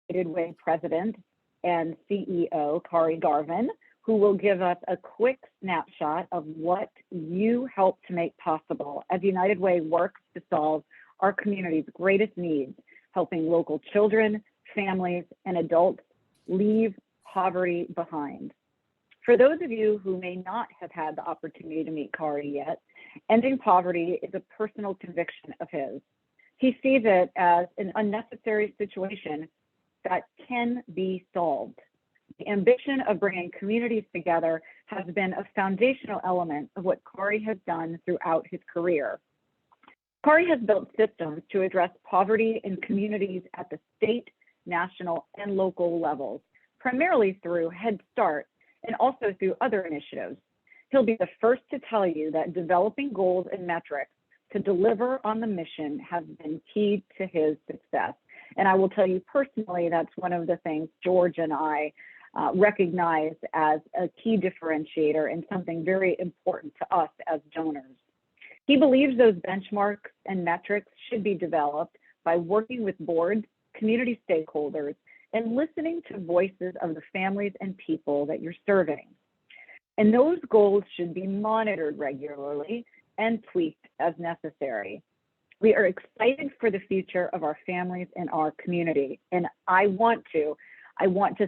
United Way President and CEO, Khari Garvin, who will give us a quick snapshot of what you help to make possible as United Way works to solve our community's greatest needs, helping local children, families, and adults leave poverty behind. For those of you who may not have had the opportunity to meet Khari yet, ending poverty is a personal conviction of his. He sees it as an unnecessary situation that can be solved. The ambition of bringing communities together has been a foundational element of what Khari has done throughout his career. Khari has built systems to address poverty in communities at the state, national, and local levels, primarily through Head Start and also through other initiatives. He'll be the first to tell you that developing goals and metrics to deliver on the mission has been key to his success. And I will tell you personally, that's one of the things George and I recognize as a key differentiator and something very important to us as donors. He believes those benchmarks and metrics should be developed by working with boards, community stakeholders, and listening to voices of the families and people that you're serving. And those goals should be monitored regularly and tweaked as necessary. We are excited for the future of our families and our community. And I want to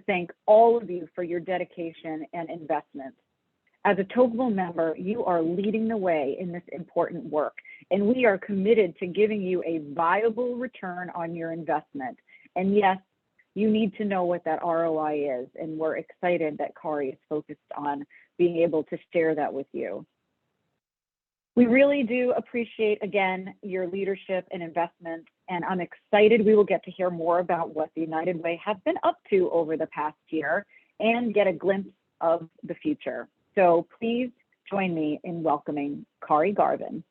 thank all of you for your dedication and investment. As a Tocqueville member, you are leading the way in this important work, and we are committed to giving you a viable return on your investment. And yes, you need to know what that ROI is, and we're excited that Khari is focused on being able to share that with you. We really do appreciate, again, your leadership and investment, and I'm excited we will get to hear more about what the United Way has been up to over the past year and get a glimpse of the future. So please join me in welcoming Khari Garvin.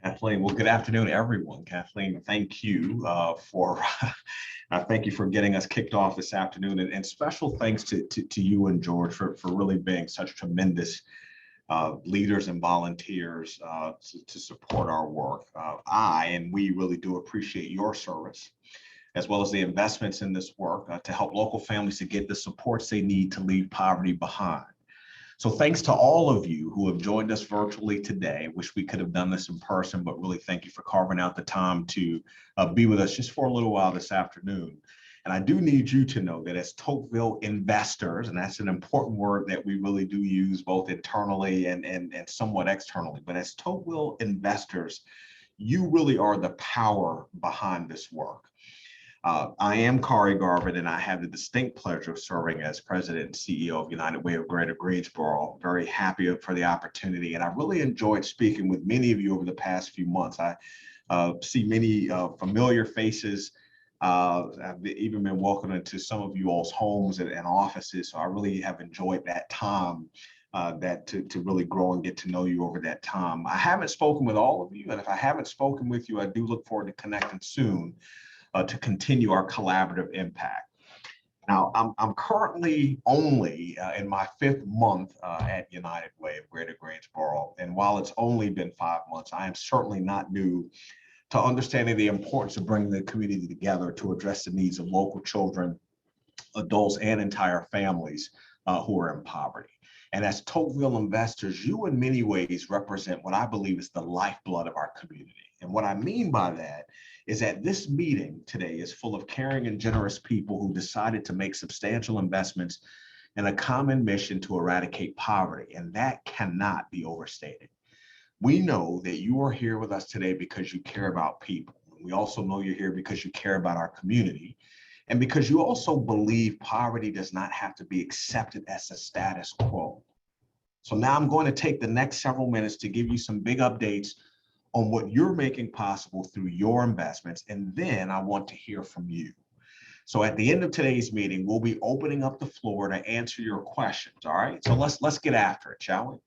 Kathleen, well, good afternoon, everyone. Kathleen, thank you for getting us kicked off this afternoon, and special thanks to you and George for really being such tremendous leaders and volunteers to support our work. We really do appreciate your service, as well as the investments in this work to help local families to get the supports they need to leave poverty behind. So thanks to all of you who have joined us virtually today. Wish we could have done this in person, but really thank you for carving out the time to be with us just for a little while this afternoon. And I do need you to know that as Tocqueville investors, and that's an important word that we really do use both internally and somewhat externally, but as Tocqueville investors, you really are the power behind this work. I am Khari Garvin, and I have the distinct pleasure of serving as President and CEO of United Way of Greater Greensboro. Very happy for the opportunity, and I really enjoyed speaking with many of you over the past few months. I see many familiar faces. I've even been welcomed into some of you all's homes and offices, so I really have enjoyed that time to really grow and get to know you over that time. I haven't spoken with all of you, and if I haven't spoken with you, I do look forward to connecting soon to continue our collaborative impact. Now, I'm currently only in my 5th month at United Way of Greater Greensboro, and while it's only been 5 months, I am certainly not new to understanding the importance of bringing the community together to address the needs of local children, adults, and entire families who are in poverty. And as Tocqueville investors, you in many ways represent what I believe is the lifeblood of our community. And what I mean by that is that this meeting today is full of caring and generous people who decided to make substantial investments in a common mission to eradicate poverty, and that cannot be overstated. We know that you are here with us today because you care about people. We also know you're here because you care about our community, and because you also believe poverty does not have to be accepted as a status quo. So now I'm going to take the next several minutes to give you some big updates on what you're making possible through your investments, and then I want to hear from you. So at the end of today's meeting, we'll be opening up the floor to answer your questions, all right? So let's get after it, shall we?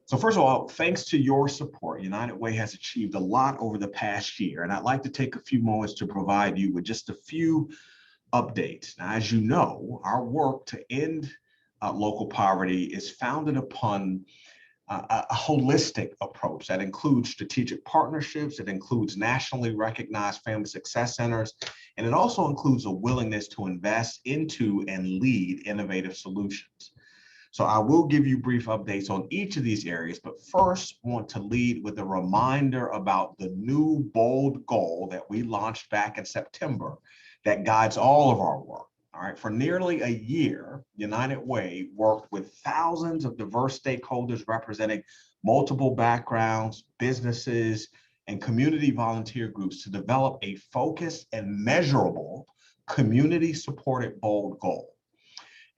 So first of all, thanks to your support, United Way has achieved a lot over the past year, and I'd like to take a few moments to provide you with just a few updates. Now, as you know, our work to end local poverty is founded upon a holistic approach that includes strategic partnerships, it includes nationally recognized family success centers, and it also includes a willingness to invest into and lead innovative solutions. So I will give you brief updates on each of these areas, but first want to lead with a reminder about the new bold goal that we launched back in September that guides all of our work. All right, for nearly a year, United Way worked with thousands of diverse stakeholders representing multiple backgrounds, businesses, and community volunteer groups to develop a focused and measurable community-supported bold goal.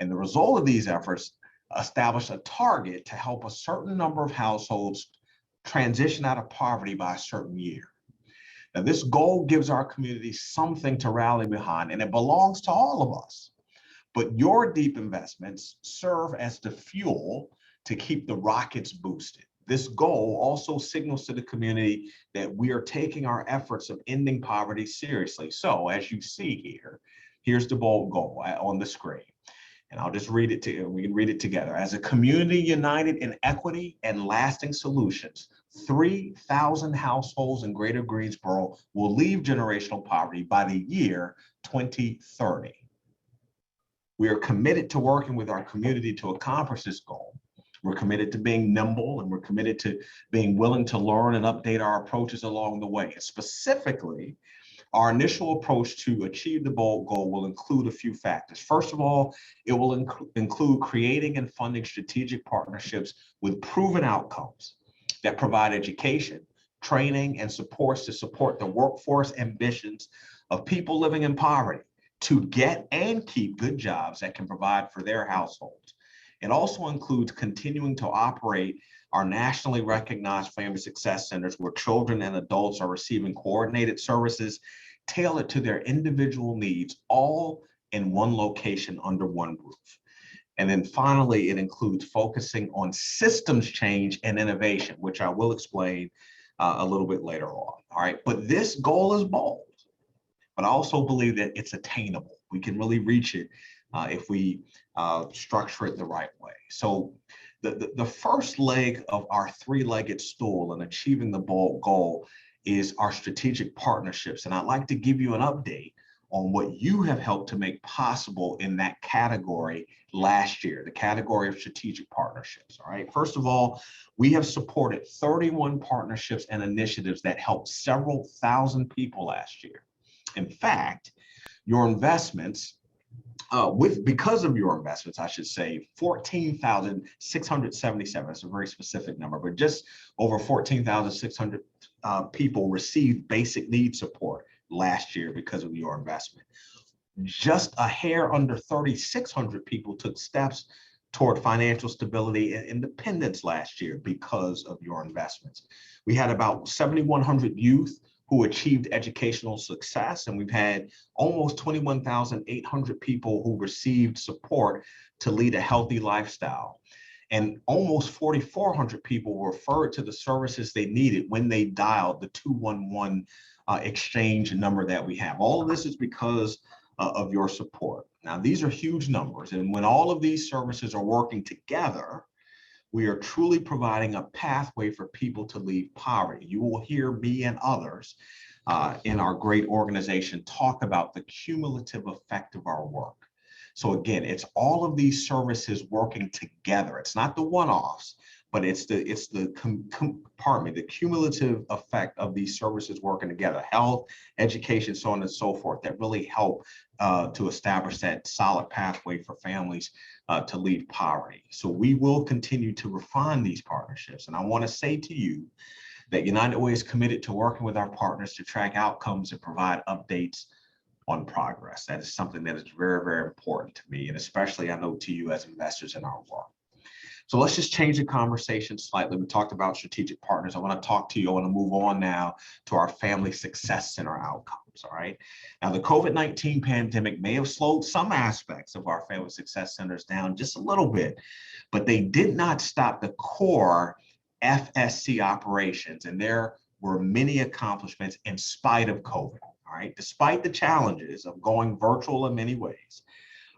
And the result of these efforts established a target to help a certain number of households transition out of poverty by a certain year. Now, this goal gives our community something to rally behind, and it belongs to all of us. But your deep investments serve as the fuel to keep the rockets boosted. This goal also signals to the community that we are taking our efforts of ending poverty seriously. So, as you see here, here's the bold goal on the screen. And I'll just read it to you. We can read it together. As a community united in equity and lasting solutions, 3,000 households in Greater Greensboro will leave generational poverty by the year 2030. We are committed to working with our community to accomplish this goal. We're committed to being nimble, and we're committed to being willing to learn and update our approaches along the way. Specifically, our initial approach to achieve the bold goal will include a few factors. First of all, it will include creating and funding strategic partnerships with proven outcomes that provide education, training, and supports to support the workforce ambitions of people living in poverty to get and keep good jobs that can provide for their households. It also includes continuing to operate our nationally recognized family success centers where children and adults are receiving coordinated services tailored to their individual needs, all in one location under one roof. And then finally, it includes focusing on systems change and innovation, which I will explain a little bit later on. All right, but this goal is bold, but I also believe that it's attainable. We can really reach it if we structure it the right way. So the first leg of our three-legged stool in achieving the bold goal is our strategic partnerships. And I'd like to give you an update on what you have helped to make possible in that category last year, the category of strategic partnerships. All right. First of all, we have supported 31 partnerships and initiatives that helped several thousand people last year. In fact, your investments, because of your investments, I should say, 14,677, it's a very specific number, but just over 14,600 people received basic need support last year because of your investment. Just a hair under 3,600 people took steps toward financial stability and independence last year because of your investments. We had about 7,100 youth who achieved educational success, and we've had almost 21,800 people who received support to lead a healthy lifestyle. And almost 4,400 people were referred to the services they needed when they dialed the 211 exchange number that we have. All of this is because of your support. Now, these are huge numbers, and when all of these services are working together, we are truly providing a pathway for people to leave poverty. You will hear me and others in our great organization talk about the cumulative effect of our work. So again, it's all of these services working together. It's not the one-offs, but it's the cumulative effect of these services working together, health, education, so on and so forth, that really help to establish that solid pathway for families to leave poverty. So we will continue to refine these partnerships. And I want to say to you that United Way is committed to working with our partners to track outcomes and provide updates on progress. That is something that is very, very important to me, and especially I know to you as investors in our work. So let's just change the conversation slightly. We talked about strategic partners. I want to talk to you. I want to move on now to our Family Success Center outcomes. All right. Now, the COVID-19 pandemic may have slowed some aspects of our Family Success Centers down just a little bit, but they did not stop the core FSC operations. And there were many accomplishments in spite of COVID. All right. Despite the challenges of going virtual in many ways,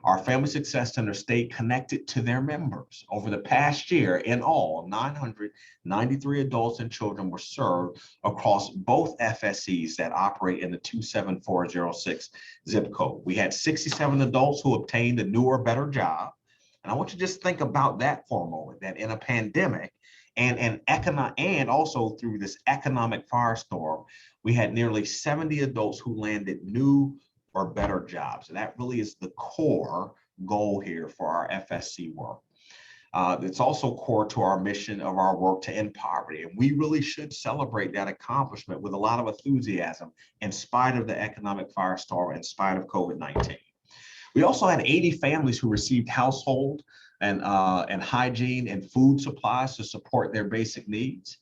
Our Family Success Center stayed connected to their members. Over the past year, in all, 993 adults and children were served across both FSCs that operate in the 27406 zip code. We had 67 adults who obtained a new or better job. And I want you to just think about that for a moment, that in a pandemic and also through this economic firestorm, we had nearly 70 adults who landed new or better jobs. And that really is the core goal here for our FSC work. It's also core to our mission of our work to end poverty. And we really should celebrate that accomplishment with a lot of enthusiasm in spite of the economic firestorm, in spite of COVID-19. We also had 80 families who received household and hygiene and food supplies to support their basic needs.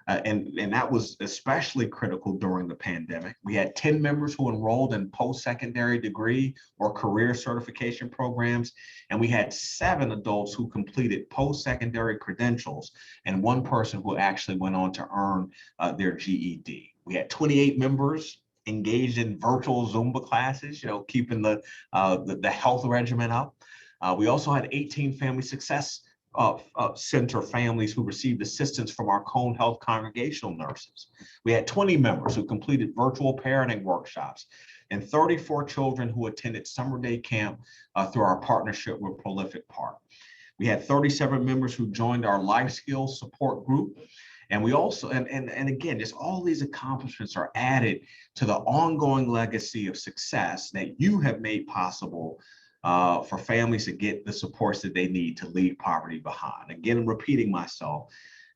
And that was especially critical during the pandemic. We had 10 members who enrolled in post-secondary degree or career certification programs, and we had 7 adults who completed post-secondary credentials, and 1 person who actually went on to earn their GED. We had 28 members engaged in virtual Zumba classes, keeping the health regimen up. We also had 18 Family Success Center families who received assistance from our Cone Health congregational nurses. We had 20 members who completed virtual parenting workshops and 34 children who attended summer day camp through our partnership with Prolific Park. We had 37 members who joined our life skills support group. And we also, and again, just all these accomplishments are added to the ongoing legacy of success that you have made possible for families to get the supports that they need to leave poverty behind. Again, I'm repeating myself,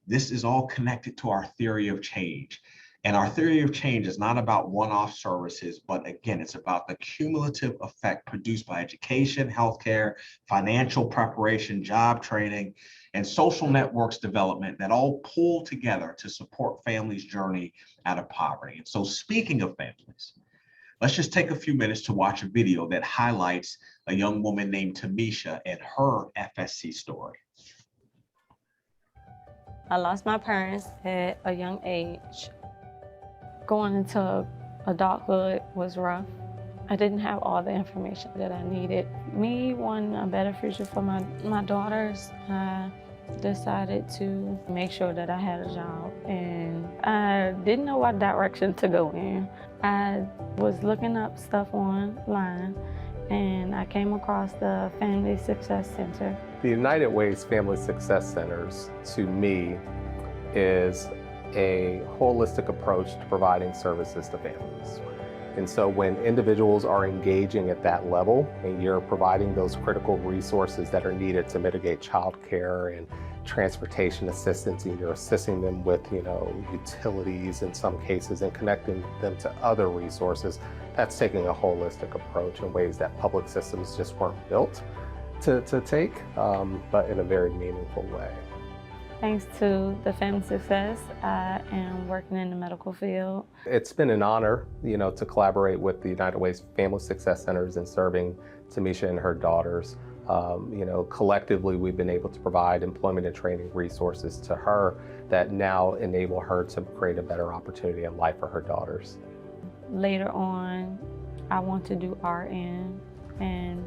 this is all connected to our theory of change. And our theory of change is not about one-off services, but again, it's about the cumulative effect produced by education, healthcare, financial preparation, job training, and social networks development that all pull together to support families' journey out of poverty. And so speaking of families, let's just take a few minutes to watch a video that highlights a young woman named Tamisha and her FSC story. I lost my parents at a young age. Going into adulthood was rough. I didn't have all the information that I needed. Me wanting a better future for my daughters, I decided to make sure that I had a job, and I didn't know what direction to go in. I was looking up stuff online, and I came across the Family Success Center. The United Way's Family Success Centers, to me, is a holistic approach to providing services to families. And so when individuals are engaging at that level and you're providing those critical resources that are needed to mitigate childcare and transportation assistance, and you're assisting them with, utilities in some cases and connecting them to other resources, that's taking a holistic approach in ways that public systems just weren't built to take, but in a very meaningful way. Thanks to the Family Success, I am working in the medical field. It's been an honor, to collaborate with the United Way's Family Success Centers in serving Tamisha and her daughters. Collectively, we've been able to provide employment and training resources to her that now enable her to create a better opportunity in life for her daughters. Later on, I want to do RN and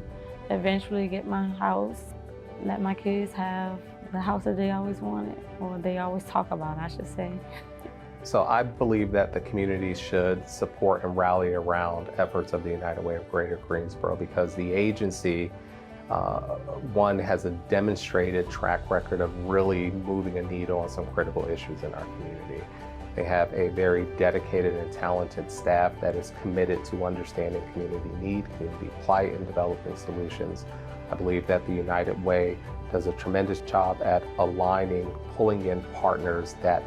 eventually get my house, let my kids have the house that they always wanted, or they always talk about, I should say. So I believe that the community should support and rally around efforts of the United Way of Greater Greensboro, because the agency, one, has a demonstrated track record of really moving a needle on some critical issues in our community. They have a very dedicated and talented staff that is committed to understanding community need, community plight, and developing solutions. I believe that the United Way does a tremendous job at aligning, pulling in partners that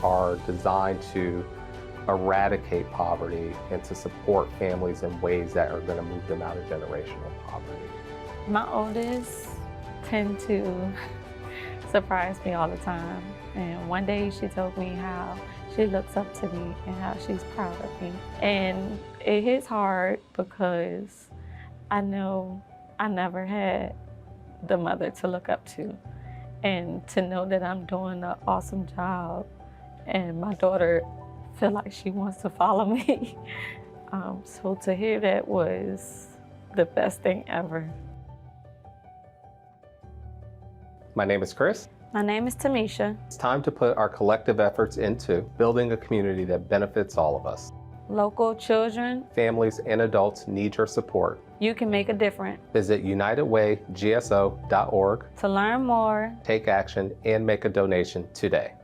are designed to eradicate poverty and to support families in ways that are going to move them out of generational poverty. My oldest tend to surprise me all the time. And one day she told me how she looks up to me and how she's proud of me. And it hits hard because I know I never had the mother to look up to, and to know that I'm doing an awesome job and my daughter feel like she wants to follow me. So to hear that was the best thing ever. My name is Chris. My name is Tamisha. It's time to put our collective efforts into building a community that benefits all of us. Local children, Families and adults need your support. you can make a difference. Visit unitedwaygso.org, To learn more, take action, and make a donation today.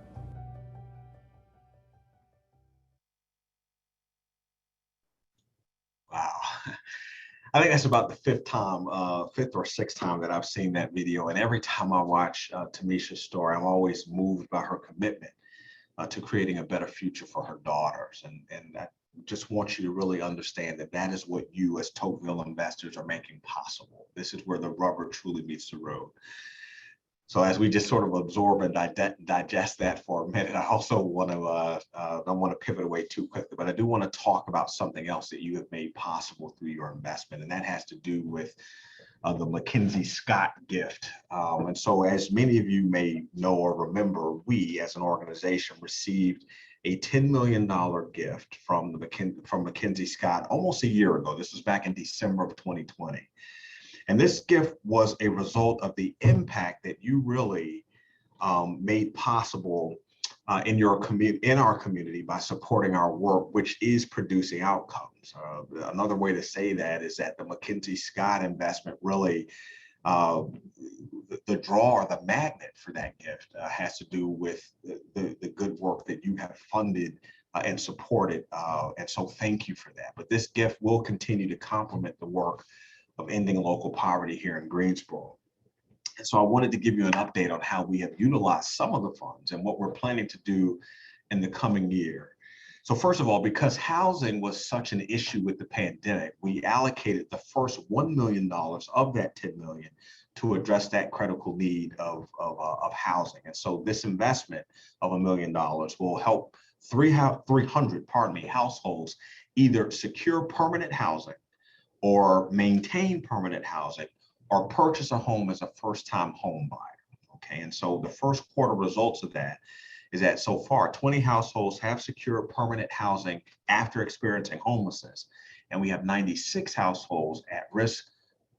Wow. I think that's about the fifth or sixth time that I've seen that video. And every time I watch Tamisha's story, I'm always moved by her commitment to creating a better future for her daughters. And I just want you to really understand that that is what you as Tocqueville investors are making possible. This is where the rubber truly meets the road. So as we just sort of absorb and digest that for a minute, I also want to, don't want to pivot away too quickly, but I do want to talk about something else that you have made possible through your investment, and that has to do with the Mackenzie Scott gift. And so as many of you may know or remember, we as an organization received a $10 million gift from Mackenzie Scott almost a year ago. This was back in December of 2020. And this gift was a result of the impact that you really made possible in our community by supporting our work, which is producing outcomes. Another way to say that is that the Mackenzie Scott investment really, the draw or the magnet for that gift has to do with the good work that you have funded and supported. And so thank you for that. But this gift will continue to complement the work of ending local poverty here in Greensboro. And so I wanted to give you an update on how we have utilized some of the funds and what we're planning to do in the coming year. So first of all, because housing was such an issue with the pandemic, we allocated the first $1 million of that $10 million to address that critical need of housing. And so this investment of $1 million will help 300 households either secure permanent housing or maintain permanent housing, or purchase a home as a first-time home buyer, okay? And so the first quarter results of that is that so far, 20 households have secured permanent housing after experiencing homelessness, and we have 96 households at risk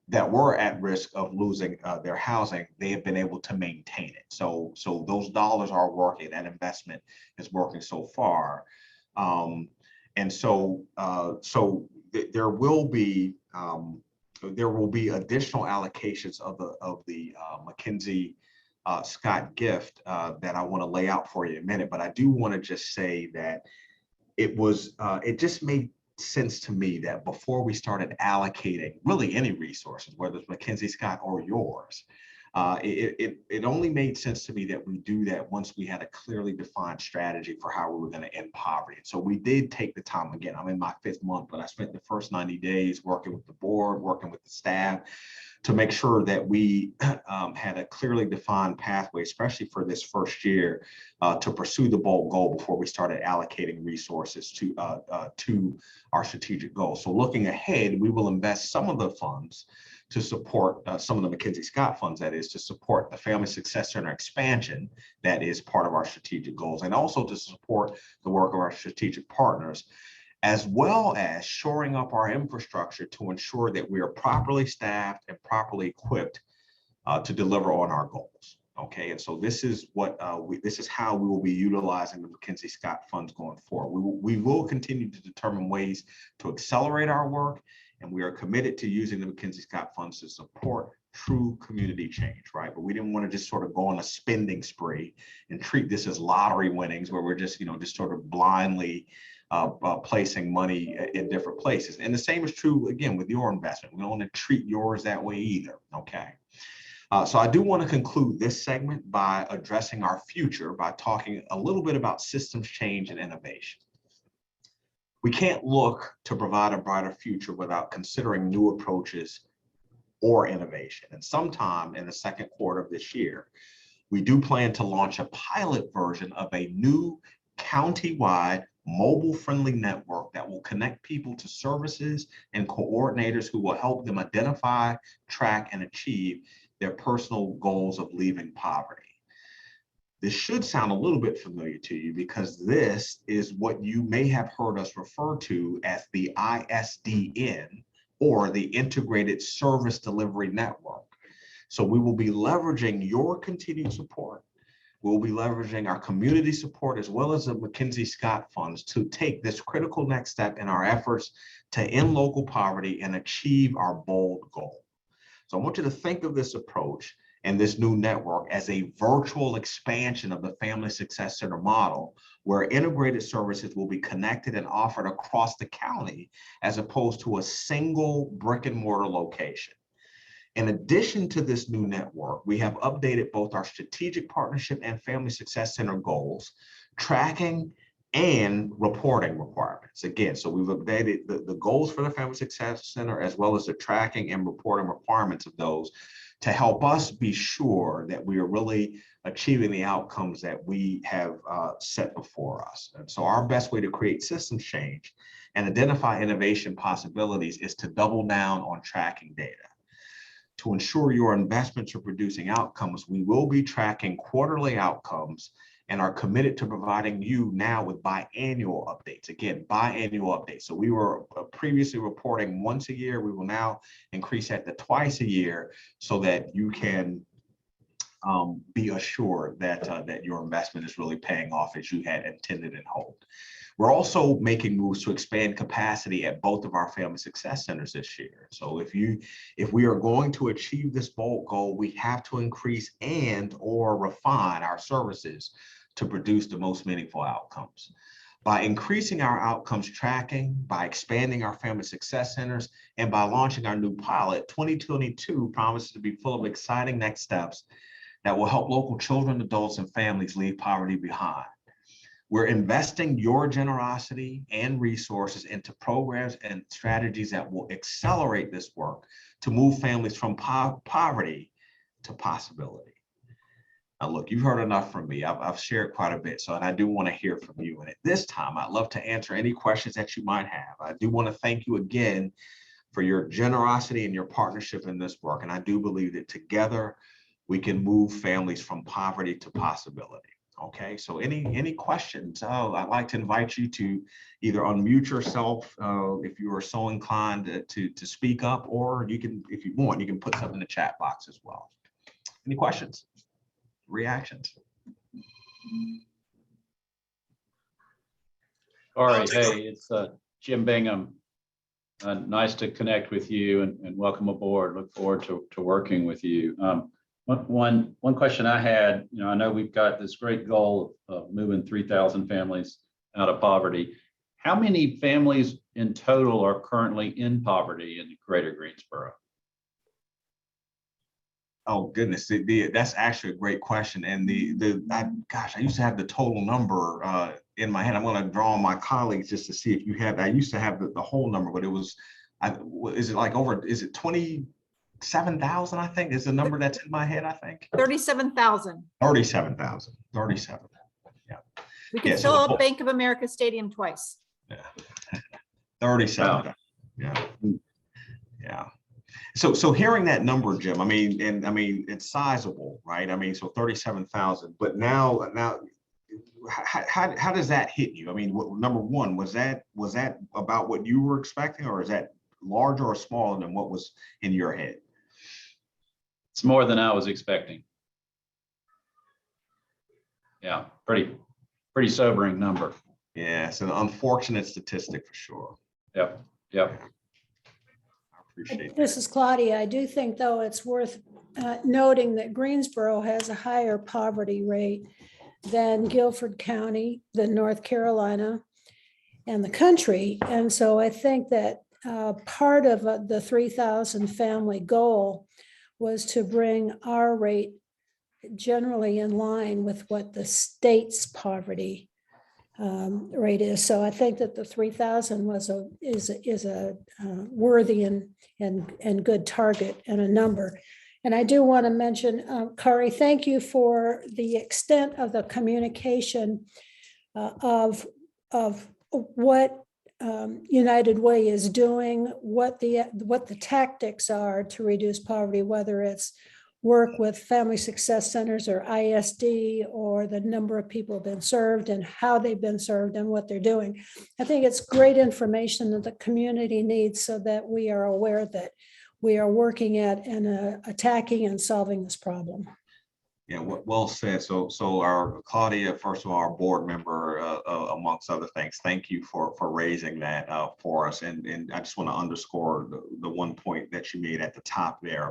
that were at risk of losing their housing. They have been able to maintain it. So those dollars are working, that investment is working so far. And so there will be additional allocations of the Mackenzie Scott gift that I want to lay out for you in a minute. But I do want to just say that it just made sense to me that before we started allocating really any resources, whether it's Mackenzie Scott or yours, it only made sense to me that we do that once we had a clearly defined strategy for how we were going to end poverty. So we did take the time. Again, I'm in my 5th month, but I spent the first 90 days working with the board, working with the staff to make sure that we had a clearly defined pathway, especially for this first year, to pursue the bold goal before we started allocating resources to our strategic goals. So looking ahead, we will invest some of the funds to support some of the Mackenzie Scott funds, that is, to support the Family Success Center expansion that is part of our strategic goals, and also to support the work of our strategic partners, as well as shoring up our infrastructure to ensure that we are properly staffed and properly equipped to deliver on our goals. Okay, and so this is how we will be utilizing the Mackenzie Scott funds going forward. We will continue to determine ways to accelerate our work, and we are committed to using the Mackenzie Scott funds to support true community change, right? But we didn't want to just sort of go on a spending spree and treat this as lottery winnings where we're just sort of blindly placing money in different places. And the same is true, again, with your investment. We don't want to treat yours that way either, okay? So I do want to conclude this segment by addressing our future by talking a little bit about systems change and innovation. We can't look to provide a brighter future without considering new approaches or innovation. And sometime in the second quarter of this year, we do plan to launch a pilot version of a new county-wide mobile-friendly network that will connect people to services and coordinators who will help them identify, track, and achieve their personal goals of leaving poverty. This should sound a little bit familiar to you because this is what you may have heard us refer to as the ISDN, or the Integrated Service Delivery Network. So we will be leveraging your continued support. We'll be leveraging our community support as well as the McKinsey Scott funds to take this critical next step in our efforts to end local poverty and achieve our bold goal. So I want you to think of this approach and this new network as a virtual expansion of the Family Success Center model, where integrated services will be connected and offered across the county as opposed to a single brick and mortar location. In addition to this new network, we have updated both our strategic partnership and Family Success Center goals, tracking and reporting requirements. Again, so we've updated the goals for the Family Success Center as well as the tracking and reporting requirements of those to help us be sure that we are really achieving the outcomes that we have set before us. And so our best way to create system change and identify innovation possibilities is to double down on tracking data. To ensure your investments are producing outcomes, we will be tracking quarterly outcomes and are committed to providing you now with biannual updates. Again, biannual updates. So we were previously reporting once a year. We will now increase that to twice a year so that you can be assured that, that your investment is really paying off as you had intended and hoped. We're also making moves to expand capacity at both of our Family Success Centers this year. So if we are going to achieve this bold goal, we have to increase and or refine our services to produce the most meaningful outcomes. By increasing our outcomes tracking, by expanding our Family Success Centers, and by launching our new pilot, 2022 promises to be full of exciting next steps that will help local children, adults, and families leave poverty behind. We're investing your generosity and resources into programs and strategies that will accelerate this work to move families from poverty to possibility. Now, look, you've heard enough from me. I've shared quite a bit, and I do want to hear from you. And at this time, I'd love to answer any questions that you might have. I do want to thank you again for your generosity and your partnership in this work. And I do believe that together we can move families from poverty to possibility. Okay, so any questions? I'd like to invite you to either unmute yourself if you are so inclined to speak up, or you can, if you want, you can put something in the chat box as well. Any questions, reactions? All right, hey, it's Jim Bingham. Nice to connect with you and welcome aboard. Look forward to working with you. One question I had, I know we've got this great goal of moving 3,000 families out of poverty. How many families in total are currently in poverty in the greater Greensboro? Oh goodness, that's actually a great question. And gosh, I used to have the total number in my head. I'm going to draw on my colleagues just to see if you have. I used to have the whole number, but it was, is it 27,000, I think is the number that's in my head, I think. 37,000. 37,000, 37. Yeah. We could fill up Bank of America Stadium twice. Yeah. 37. Wow. Yeah. Yeah. So hearing that number, Jim, I mean, it's sizable, right? I mean, so 37,000, but now how does that hit you? I mean, number one, was that about what you were expecting, or is that larger or smaller than what was in your head? It's more than I was expecting. Yeah, pretty sobering number. Yeah, it's an unfortunate statistic for sure. Yep. I appreciate This is Claudia. I do think, though, it's worth noting that Greensboro has a higher poverty rate than Guilford County, than North Carolina, and the country. And so I think that part of the 3,000 family goal was to bring our rate generally in line with what the state's poverty rate is. So I think that the 3,000 is a worthy and good target and a number. And I do want to mention, Khari, thank you for the extent of the communication of what United Way is doing, what the tactics are to reduce poverty, whether it's work with Family Success Centers or ISD, or the number of people have been served and how they've been served and what they're doing. I think it's great information that the community needs so that we are aware that we are working at and attacking and solving this problem. Yeah, well said. So our Claudia, first of all, our board member, amongst other things, thank you for raising that for us. And I just want to underscore the one point that you made at the top there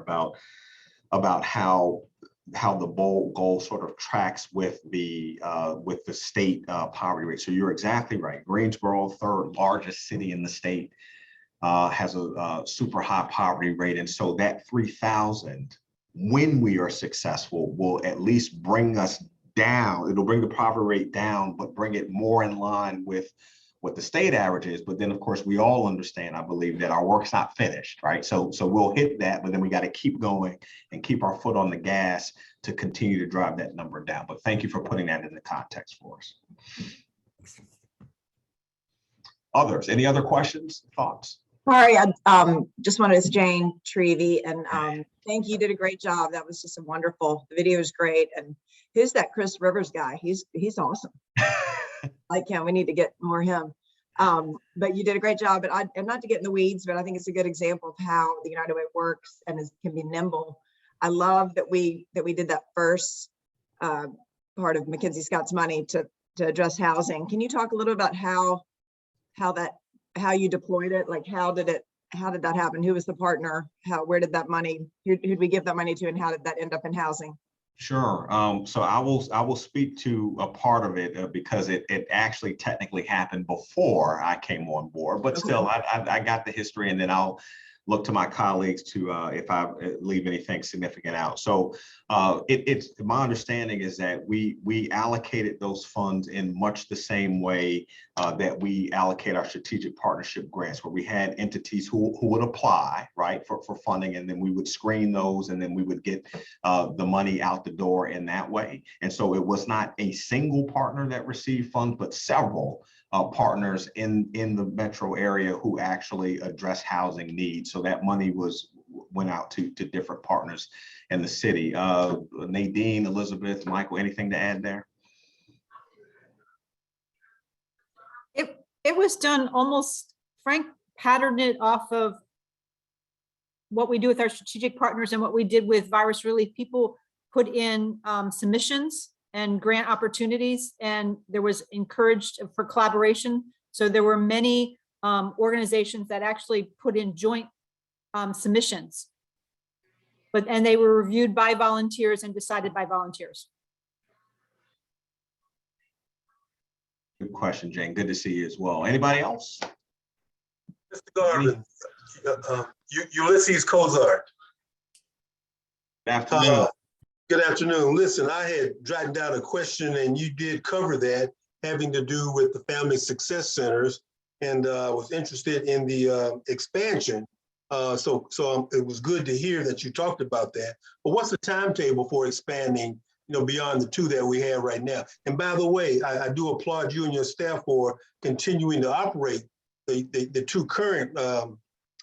about how the goal sort of tracks with the state poverty rate. So you're exactly right. Greensboro, third largest city in the state, has a super high poverty rate, and so that 3,000. When we are successful, will at least bring us down. It'll bring the poverty rate down, but bring it more in line with what the state average is. But then, of course, we all understand, I believe, that our work's not finished, right? So we'll hit that, but then we got to keep going and keep our foot on the gas to continue to drive that number down. But thank you for putting that in the context for us. Others, any other questions, thoughts? Sorry, I just wanted to Jane Trevi, and thank you. You did a great job. That was just a wonderful. The video is great. And who's that Chris Rivers guy? He's awesome. Like him. We need to get more him. But you did a great job. And not to get in the weeds, but I think it's a good example of how the United Way works and can be nimble. I love that we did that first part of Mackenzie Scott's money to address housing. Can you talk a little about how you deployed it? Like, how did that happen? Who was the partner? Where did that money, who'd we give that money to, and how did that end up in housing? Sure. So I will speak to a part of it because it actually technically happened before I came on board, but still I got the history, and then I'll look to my colleagues to if I leave anything significant out. So it's my understanding is that we allocated those funds in much the same way that we allocate our strategic partnership grants, where we had entities who would apply, right, for funding, and then we would screen those, and then we would get the money out the door in that way. And so it was not a single partner that received funds, but several partners in the metro area who actually address housing needs. So that money went out to different partners in the city. Nadine, Elizabeth, Michael, anything to add there? It was done almost, Frank patterned it off of what we do with our strategic partners and what we did with virus relief. People put in submissions and grant opportunities, and there was encouraged for collaboration. So there were many organizations that actually put in joint submissions, and they were reviewed by volunteers and decided by volunteers. Good question, Jane. Good to see you as well. Anybody else? Mr. Garvin, Ulysses Cozart. Good afternoon. Good afternoon. Listen, I had jotted down a question, and you did cover that, having to do with the Family Success Centers, and was interested in the expansion. So it was good to hear that you talked about that. But what's the timetable for expanding, beyond the two that we have right now? And by the way, I do applaud you and your staff for continuing to operate the two current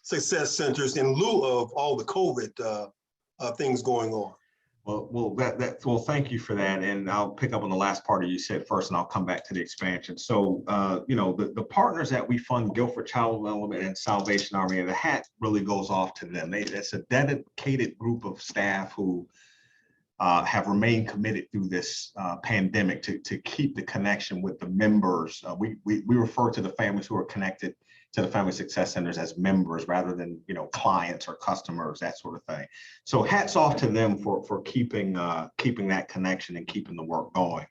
success centers in lieu of all the COVID things going on. Well, thank you for that. And I'll pick up on the last part of you said first, and I'll come back to the expansion. So, the partners that we fund, Guilford Child Development and Salvation Army, and the hat really goes off to them. That's a dedicated group of staff who have remained committed through this pandemic to keep the connection with the members. We refer to the families who are connected to the Family Success Centers as members rather than clients or customers, that sort of thing. So hats off to them for keeping that connection and keeping the work going.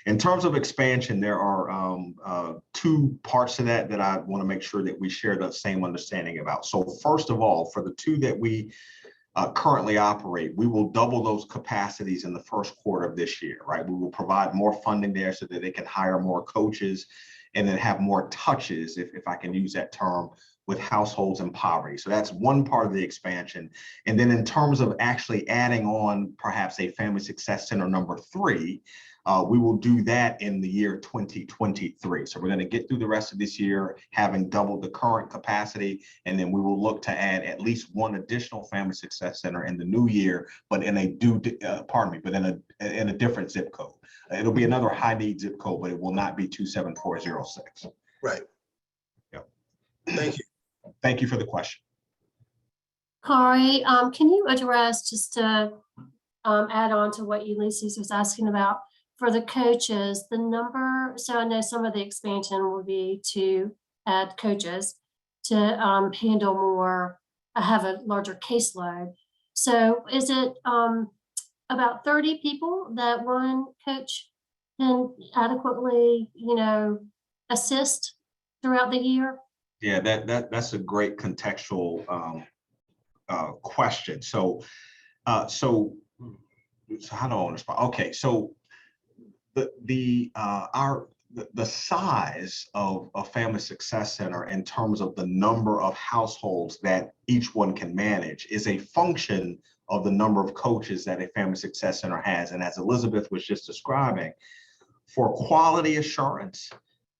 In terms of expansion, there are two parts to that I want to make sure that we share the same understanding about. So first of all, for the two that we currently operate, we will double those capacities in the first quarter of this year, right? We will provide more funding there so that they can hire more coaches and then have more touches, if I can use that term, with households in poverty. So that's one part of the expansion. And then in terms of actually adding on perhaps a Family Success Center number 3, we will do that in the year 2023. So we're going to get through the rest of this year having doubled the current capacity, and then we will look to add at least one additional Family Success Center in the new year, but in a different zip code. It'll be another high need zip code, but it will not be 27406. Right. Yep. Thank you. Thank you for the question. Khari, can you address, just to add on to what Ulysses was asking about, for the coaches, the number? So I know some of the expansion will be to add coaches to handle more, have a larger caseload. So is it about 30 people that one coach can adequately, assist throughout the year? Yeah, that's a great contextual question. So how do I want to respond? Okay, so the size of a family success center in terms of the number of households that each one can manage is a function of the number of coaches that a family success center has. And as Elizabeth was just describing, for quality assurance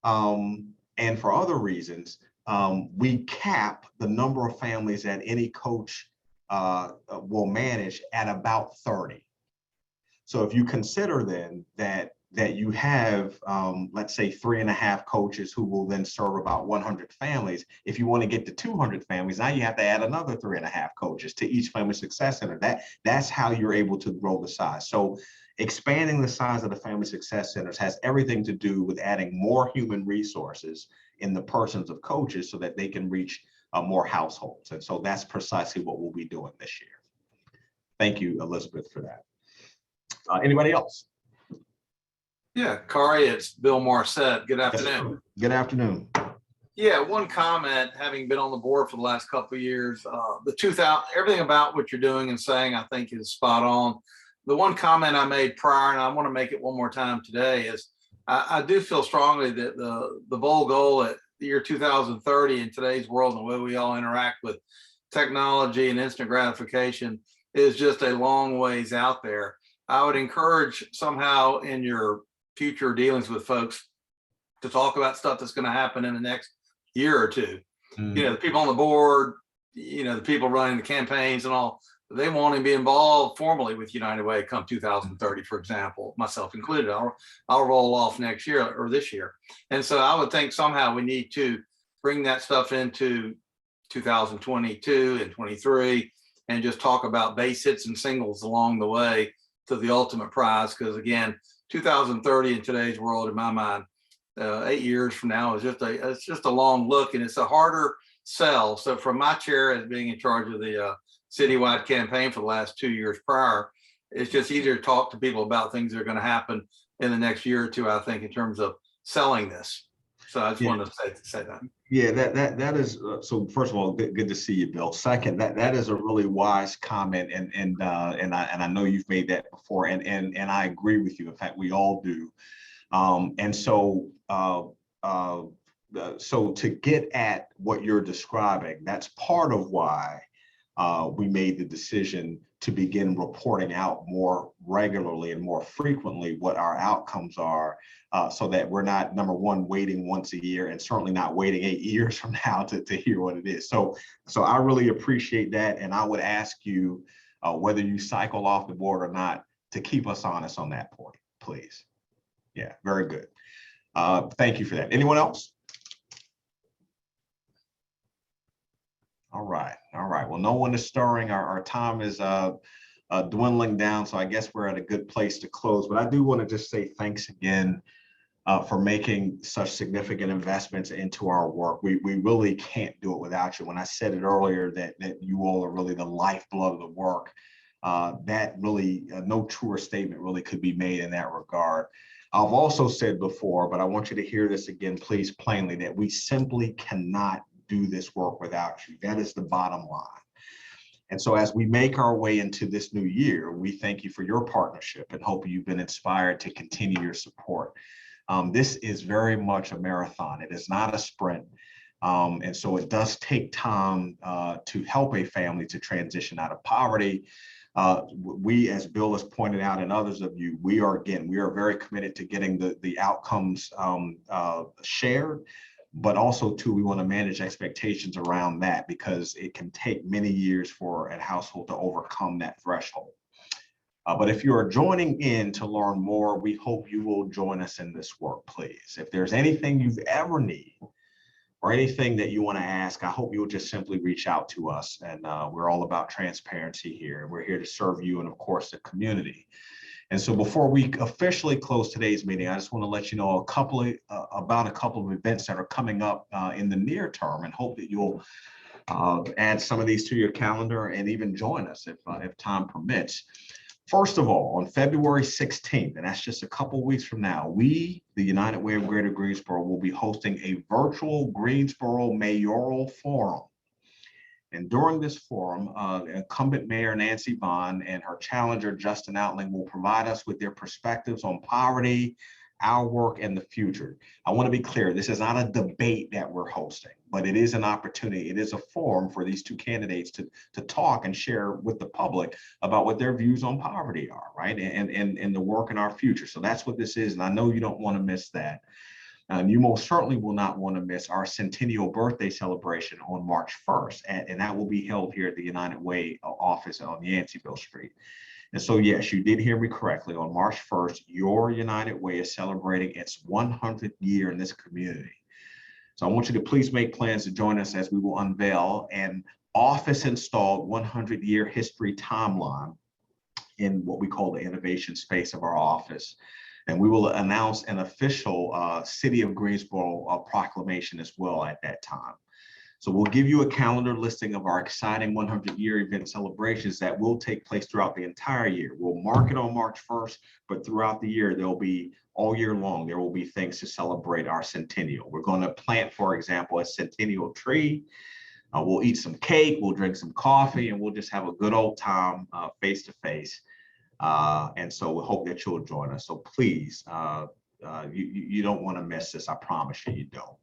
and for other reasons, we cap the number of families that any coach will manage at about 30. So if you consider then that you have, let's say 3.5 coaches who will then serve about 100 families. If you want to get to 200 families, now you have to add another 3.5 coaches to each family success center. That's how you're able to grow the size. So expanding the size of the family success centers has everything to do with adding more human resources in the persons of coaches so that they can reach more households. And so that's precisely what we'll be doing this year. Thank you, Elizabeth, for that. Anybody else? Yeah, Khari, it's Bill Morissette. Good afternoon. Good afternoon. Yeah, one comment, having been on the board for the last couple of years, everything about what you're doing and saying, I think is spot on. The one comment I made prior, and I want to make it one more time today, is I do feel strongly that the bold goal at the year 2030 in today's world and the way we all interact with technology and instant gratification is just a long ways out there. I would encourage somehow in your future dealings with folks to talk about stuff that's going to happen in the next year or two. The people on the board, the people running the campaigns and all, they want to be involved formally with United Way come 2030, for example, myself included. I'll roll off next year or this year. And so I would think somehow we need to bring that stuff into 2022 and 23 and just talk about base hits and singles along the way to the ultimate prize. Because again, 2030 in today's world, in my mind, 8 years from now is just a long look, and it's a harder sell. So from my chair as being in charge of the citywide campaign for the last 2 years prior, it's just easier to talk to people about things that are going to happen in the next year or two, I think, in terms of selling this. So I just wanted to say that. Yeah, that is so. First of all, good to see you, Bill. Second, that is a really wise comment, and I know you've made that before, and I agree with you. In fact, we all do. And so to get at what you're describing, that's part of why we made the decision to begin reporting out more regularly and more frequently what our outcomes are, so that we're not, number one, waiting once a year, and certainly not waiting 8 years from now to hear what it is. So I really appreciate that, and I would ask you, whether you cycle off the board or not, to keep us honest on that point, please. Yeah, very good. Thank you for that. Anyone else? All right. Well, no one is stirring. Our time is dwindling down, so I guess we're at a good place to close. But I do want to just say thanks again for making such significant investments into our work. We really can't do it without you. When I said it earlier that you all are really the lifeblood of the work, that really, no truer statement really could be made in that regard. I've also said before, but I want you to hear this again, please, plainly, that we simply cannot do this work without you. That is the bottom line. And so as we make our way into this new year, we thank you for your partnership and hope you've been inspired to continue your support. This is very much a marathon. It is not a sprint. And so it does take time to help a family to transition out of poverty. We, as Bill has pointed out, and others of you, we are very committed to getting the outcomes shared, but also too, we want to manage expectations around that, because it can take many years for a household to overcome that threshold. But if you are joining in to learn more, we hope you will join us in this work, please. If there's anything you ever need, or anything that you want to ask, I hope you'll just simply reach out to us. And we're all about transparency here. We're here to serve you and, of course, the community. And so before we officially close today's meeting, I just want to let you know about a couple of events that are coming up in the near term, and hope that you'll add some of these to your calendar and even join us if time permits. First of all, on February 16th, and that's just a couple weeks from now, we, the United Way of Greater Greensboro, will be hosting a virtual Greensboro Mayoral Forum. And during this forum, incumbent Mayor Nancy Bond and her challenger Justin Outling will provide us with their perspectives on poverty, our work, and the future. I want to be clear, this is not a debate that we're hosting, but it is an opportunity. It is a forum for these two candidates to talk and share with the public about what their views on poverty are, right? And the work in our future. So that's what this is. And I know you don't want to miss that. And you most certainly will not want to miss our centennial birthday celebration on March 1st. And that will be held here at the United Way office on Yanceyville Street. And so, yes, you did hear me correctly. On March 1st, your United Way is celebrating its 100th year in this community. So I want you to please make plans to join us as we will unveil an office-installed 100-year history timeline in what we call the innovation space of our office. And we will announce an official City of Greensboro proclamation as well at that time. So we'll give you a calendar listing of our exciting 100-year event celebrations that will take place throughout the entire year. We'll mark it on March 1st, but throughout the year, there'll be all year long, there will be things to celebrate our centennial. We're going to plant, for example, a centennial tree. We'll eat some cake, we'll drink some coffee, and we'll just have a good old time face to face. And so we hope that you'll join us. So please, you don't want to miss this. I promise you, you don't.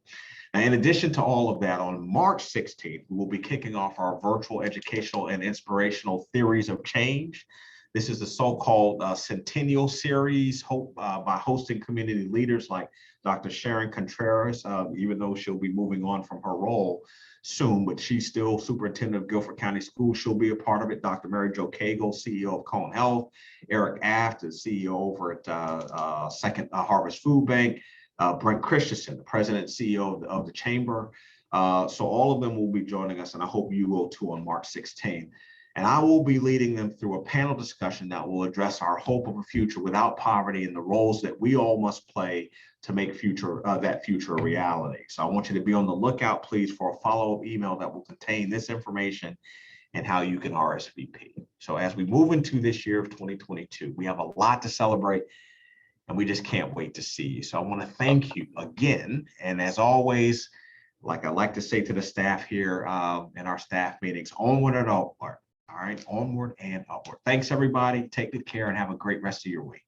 Now, in addition to all of that, on March 16th, we will be kicking off our virtual educational and inspirational theories of change. This is the so-called Centennial Series by hosting community leaders like Dr. Sharon Contreras, even though she'll be moving on from her role soon, but she's still superintendent of Guilford County Schools. She'll be a part of it. Dr. Mary Jo Cagle, CEO of Cone Health, Eric Aft, the CEO over at Second Harvest Food Bank, Brent Christensen, the president and CEO of the Chamber. So all of them will be joining us, and I hope you will too on March 16th. And I will be leading them through a panel discussion that will address our hope of a future without poverty and the roles that we all must play to make that future a reality. So I want you to be on the lookout, please, for a follow-up email that will contain this information and how you can RSVP. So as we move into this year of 2022, we have a lot to celebrate, and we just can't wait to see you. So I want to thank you again. And as always, like I like to say to the staff here in our staff meetings, onward and upward. All right, onward and upward. Thanks, everybody. Take good care and have a great rest of your week.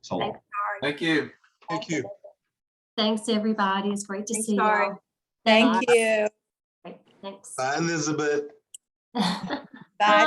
So long. Thank you. Thank you. Thanks, everybody. It's great to Thanks, see you Khari. all. Thank you. Thanks. Bye, Elizabeth. Bye.